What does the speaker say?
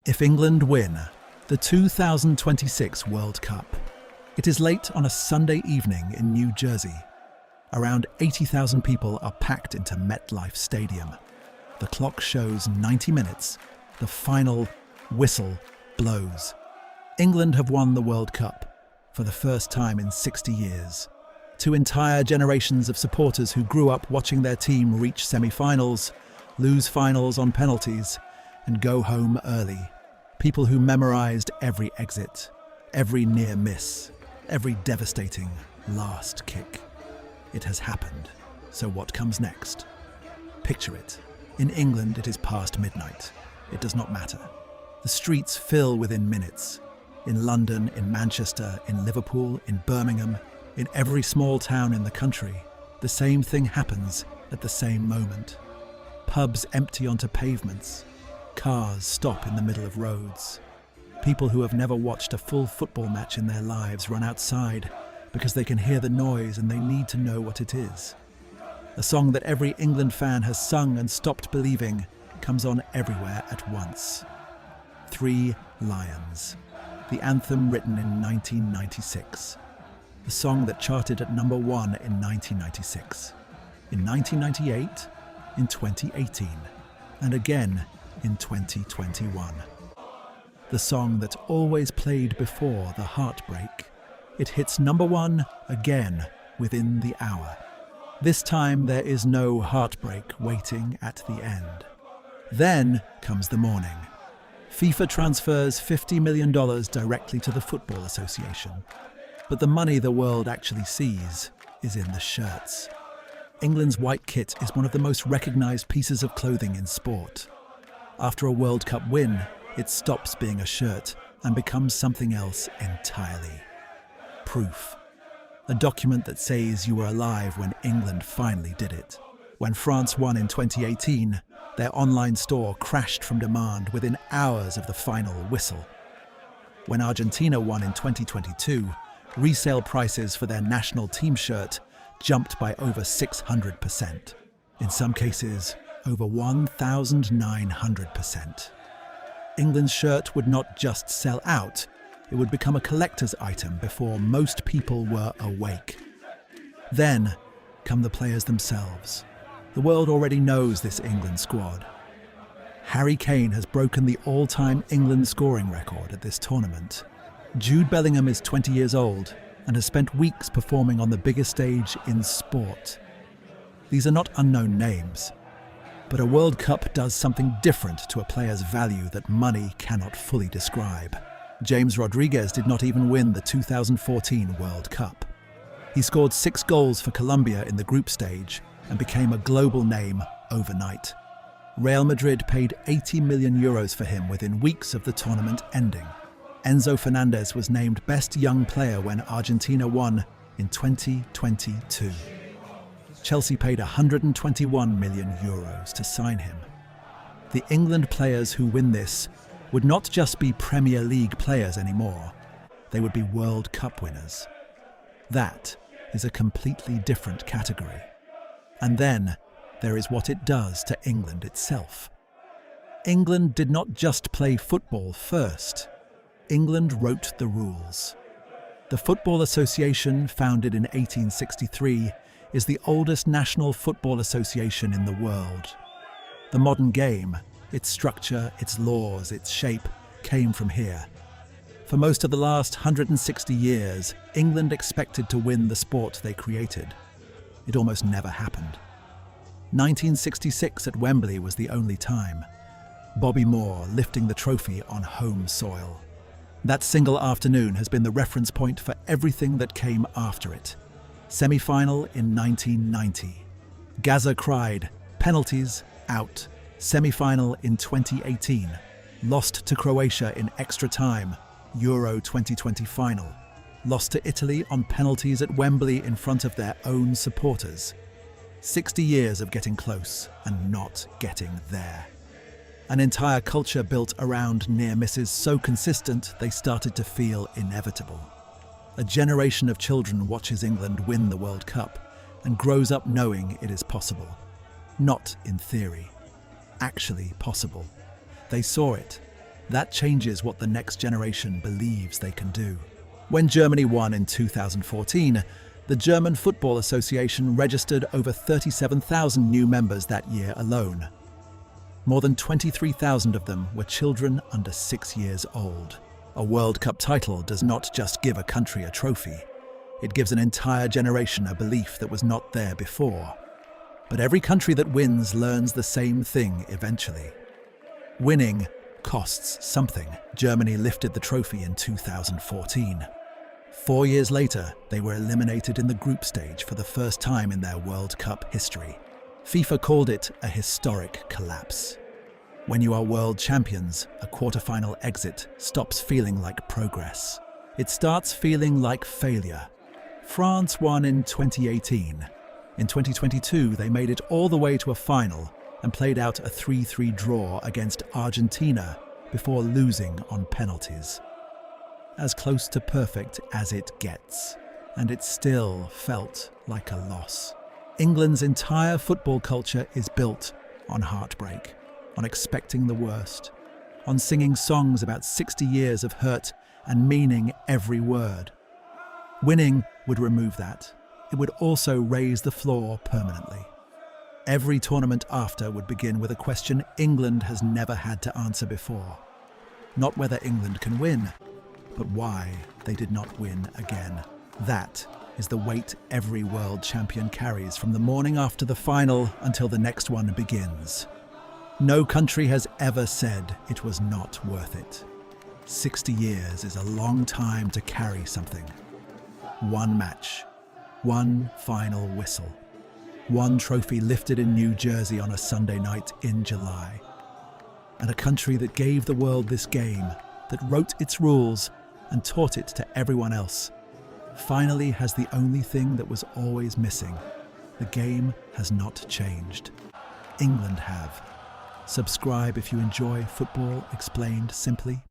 If England win the 2026 World Cup, it is late on a Sunday evening in New Jersey. Around 80,000 people are packed into MetLife Stadium. The clock shows 90 minutes. The final whistle blows. England have won the World Cup for the first time in 60 years. Two entire generations of supporters who grew up watching their team reach semi-finals, lose finals on penalties, and go home early. People who memorized every exit, every near miss, every devastating last kick. It has happened. So what comes next? Picture it. In England, it is past midnight. It does not matter. The streets fill within minutes. In London, in Manchester, in Liverpool, in Birmingham, in every small town in the country, the same thing happens at the same moment. Pubs empty onto pavements. Cars stop in the middle of roads. People who have never watched a full football match in their lives run outside because they can hear the noise and they need to know what it is. A song that every England fan has sung and stopped believing comes on everywhere at once. Three Lions, the anthem written in 1996. The song that charted at number 1 in 1996, in 1998, in 2018, and again in 2021. The song that always played before the heartbreak. It hits number 1 again within the hour. This time there is no heartbreak waiting at the end. Then comes the morning. FIFA transfers $50 million directly to the Football Association. But the money the world actually sees is in the shirts. England's white kit is one of the most recognised pieces of clothing in sport. After a World Cup win, it stops being a shirt and becomes something else entirely. Proof. A document that says you were alive when England finally did it. When France won in 2018, their online store crashed from demand within hours of the final whistle. When Argentina won in 2022, resale prices for their national team shirt jumped by over 600%. In some cases, over 1,900%. England's shirt would not just sell out, it would become a collector's item before most people were awake. Then come the players themselves. The world already knows this England squad. Harry Kane has broken the all-time England scoring record at this tournament. Jude Bellingham is 20 years old and has spent weeks performing on the biggest stage in sport. These are not unknown names. But a World Cup does something different to a player's value that money cannot fully describe. James Rodriguez did not even win the 2014 World Cup. He scored 6 goals for Colombia in the group stage and became a global name overnight. Real Madrid paid €80 million for him within weeks of the tournament ending. Enzo Fernandez was named Best Young Player when Argentina won in 2022. Chelsea paid €121 million to sign him. The England players who win this would not just be Premier League players anymore, they would be World Cup winners. That is a completely different category. And then there is what it does to England itself. England did not just play football first. England wrote the rules. The Football Association, founded in 1863, is the oldest national football association in the world. The modern game, its structure, its laws, its shape, came from here. For most of the last 160 years, England expected to win the sport they created. It almost never happened. 1966 at Wembley was the only time. Bobby Moore lifting the trophy on home soil. That single afternoon has been the reference point for everything that came after it. Semi-final in 1990. Gaza cried, penalties, out. Semi-final in 2018. Lost to Croatia in extra time. Euro 2020 final. Lost to Italy on penalties at Wembley in front of their own supporters. 60 years of getting close and not getting there. An entire culture built around near misses so consistent they started to feel inevitable. A generation of children watches England win the World Cup and grows up knowing it is possible. Not in theory. Actually possible. They saw it. That changes what the next generation believes they can do. When Germany won in 2014, the German Football Association registered over 37,000 new members that year alone. More than 23,000 of them were children under 6 years old. A World Cup title does not just give a country a trophy. It gives an entire generation a belief that was not there before. But every country that wins learns the same thing eventually. Winning costs something. Germany lifted the trophy in 2014. 4 years later, they were eliminated in the group stage for the first time in their World Cup history. FIFA called it a historic collapse. When you are world champions, a quarter-final exit stops feeling like progress. It starts feeling like failure. France won in 2018. In 2022, they made it all the way to a final and played out a 3-3 draw against Argentina before losing on penalties. As close to perfect as it gets, and it still felt like a loss. England's entire football culture is built on heartbreak, on expecting the worst, on singing songs about 60 years of hurt and meaning every word. Winning would remove that. It would also raise the floor permanently. Every tournament after would begin with a question England has never had to answer before. Not whether England can win, but why they did not win again. That is the weight every world champion carries from the morning after the final until the next one begins. No country has ever said it was not worth it. 60 years is a long time to carry something. One match, one final whistle, one trophy lifted in New Jersey on a Sunday night in July. And a country that gave the world this game, that wrote its rules and taught it to everyone else, finally has the only thing that was always missing. The game has not changed. England have. Subscribe if you enjoy football explained simply.